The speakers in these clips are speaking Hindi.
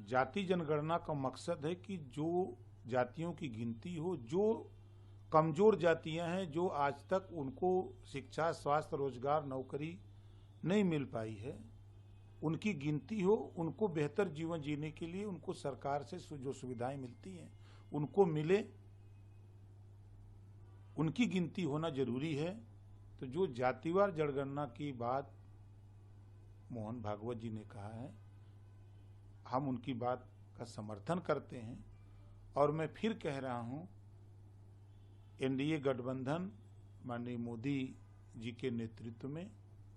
जाति जनगणना का मकसद है कि जो जातियों की गिनती हो, जो कमजोर जातियां हैं, जो आज तक उनको शिक्षा, स्वास्थ्य, रोजगार, नौकरी नहीं मिल पाई है, उनकी गिनती हो, उनको बेहतर जीवन जीने के लिए उनको सरकार से जो सुविधाएं मिलती हैं उनको मिले, उनकी गिनती होना जरूरी है। तो जो जातिवार जनगणना की बात मोहन भागवत जी ने कहा है, हम उनकी बात का समर्थन करते हैं। और मैं फिर कह रहा हूं, एनडीए गठबंधन माननीय मोदी जी के नेतृत्व में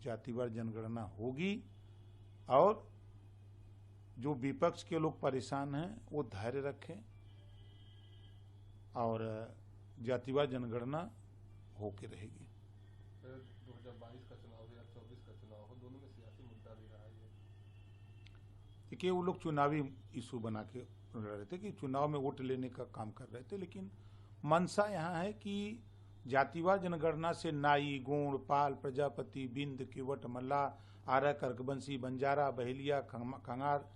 जातिवार जनगणना होगी और जो विपक्ष के लोग परेशान हैं वो धैर्य रखें और जातिवार जनगणना होके रहेगी। 2022 का चुनाव हो या 24 का चुनाव हो, दोनों में सियासी मुद्दा भी रहा है। देखिए, वो लोग चुनावी इशू बना के लड़ रहे थे कि चुनाव में वोट लेने का काम कर रहे थे, लेकिन मंशा यहाँ है कि जातिवार जनगणना से नाई, गोंड, पाल, प्रजापति, बिंद, केवट, मल्ला, आर्य, कर्कवंशी, बंजारा, बहेलिया, खंगार,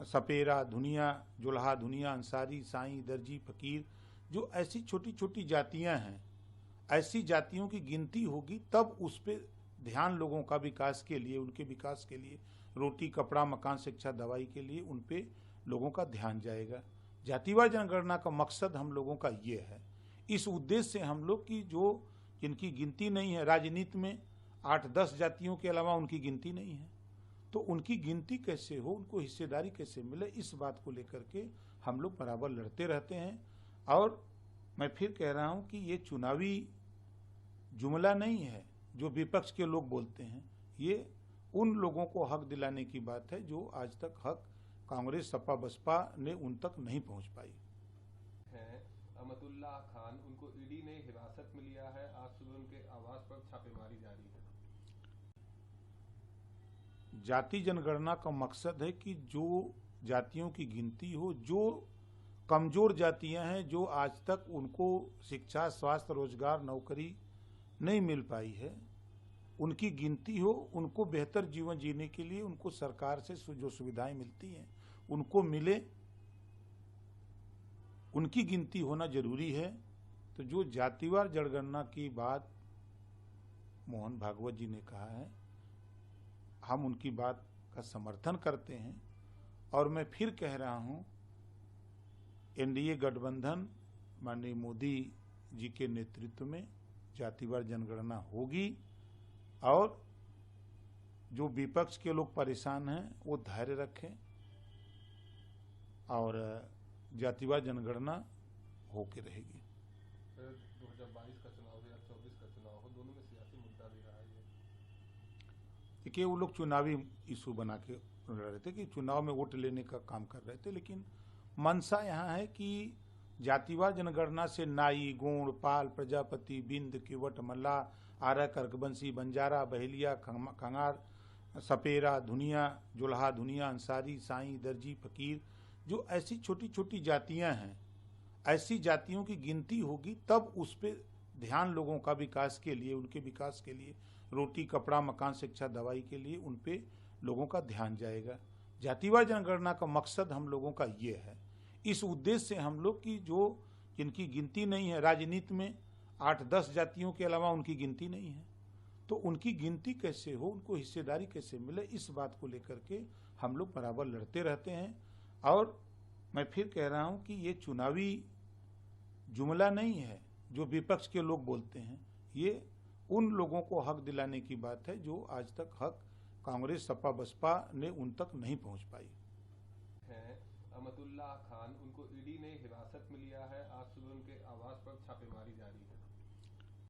सपेरा, धुनिया, जुल्हा, धुनिया, अंसारी, साई, दर्जी, फकीर, जो ऐसी छोटी छोटी जातियां हैं, ऐसी जातियों की गिनती होगी तब उस पर ध्यान लोगों का विकास के लिए, उनके विकास के लिए, रोटी, कपड़ा, मकान, शिक्षा, दवाई के लिए उन पे लोगों का ध्यान जाएगा। जातिवार जनगणना का मकसद हम लोगों का ये है। इस उद्देश्य से हम लोग की जो जिनकी गिनती नहीं है, राजनीति में 8-10 जातियों के अलावा उनकी गिनती नहीं है, तो उनकी गिनती कैसे हो, उनको हिस्सेदारी कैसे मिले, इस बात को लेकर के हम लोग बराबर लड़ते रहते हैं। और मैं फिर कह रहा हूं कि ये चुनावी जुमला नहीं है जो विपक्ष के लोग बोलते हैं, ये उन लोगों को हक दिलाने की बात है जो आज तक हक कांग्रेस, सपा, बसपा ने उन तक नहीं पहुंच पाई है। अमतुल्ला खान, उनको ईडी ने हिरासत में लिया है, आज सुबह उनके आवास पर छापेमारी जारी है। जाति जनगणना का मकसद है कि जो जातियों की गिनती हो, जो कमजोर जातियां हैं, जो आज तक उनको शिक्षा, स्वास्थ्य, रोजगार, नौकरी नहीं मिल पाई है, उनकी गिनती हो, उनको बेहतर जीवन जीने के लिए उनको सरकार से जो सुविधाएं मिलती हैं उनको मिले, उनकी गिनती होना जरूरी है। तो जो जातिवार जनगणना की बात मोहन भागवत जी ने कहा है, हम उनकी बात का समर्थन करते हैं। और मैं फिर कह रहा हूं, एनडीए गठबंधन माननीय मोदी जी के नेतृत्व में जातिवार जनगणना होगी और जो विपक्ष के लोग परेशान हैं वो धैर्य रखें और जातिवार जनगणना होके रहेगी। 2022 का चुनाव हो या 24 का चुनाव हो, दोनों में सियासी मुद्दा भी रहा है। देखिए, वो लोग चुनावी इशू बना के लड़ रहे थे कि चुनाव में वोट लेने का काम कर रहे थे, लेकिन मंशा यहाँ है कि जातिवार जनगणना से नाई, गोंड, पाल, प्रजापति, बिंद, केवट, मल्ला, आर्य, कर्कवंशी, बंजारा, बहेलिया, खंगार, सपेरा, धुनिया, जुल्हा, धुनिया, अंसारी, साई, दर्जी, फकीर, जो ऐसी छोटी छोटी जातियां हैं, ऐसी जातियों की गिनती होगी तब उस पर ध्यान लोगों का विकास के लिए, उनके विकास के लिए, रोटी, कपड़ा, मकान, शिक्षा, दवाई के लिए उन पे लोगों का ध्यान जाएगा। जातिवार जनगणना का मकसद हम लोगों का ये है। इस उद्देश्य से हम लोग की जो जिनकी गिनती नहीं है, राजनीति में 8-10 जातियों के अलावा उनकी गिनती नहीं है, तो उनकी गिनती कैसे हो, उनको हिस्सेदारी कैसे मिले, इस बात को लेकर के हम लोग बराबर लड़ते रहते हैं। और मैं फिर कह रहा हूं कि ये चुनावी जुमला नहीं है जो विपक्ष के लोग बोलते हैं, ये उन लोगों को हक दिलाने की बात है जो आज तक हक कांग्रेस, सपा, बसपा ने उन तक नहीं पहुंच पाई है। अमतुल्ला खान, उनको ईडी ने हिरासत में लिया है, आज सुबह उनके आवास पर छापेमारी जारी है।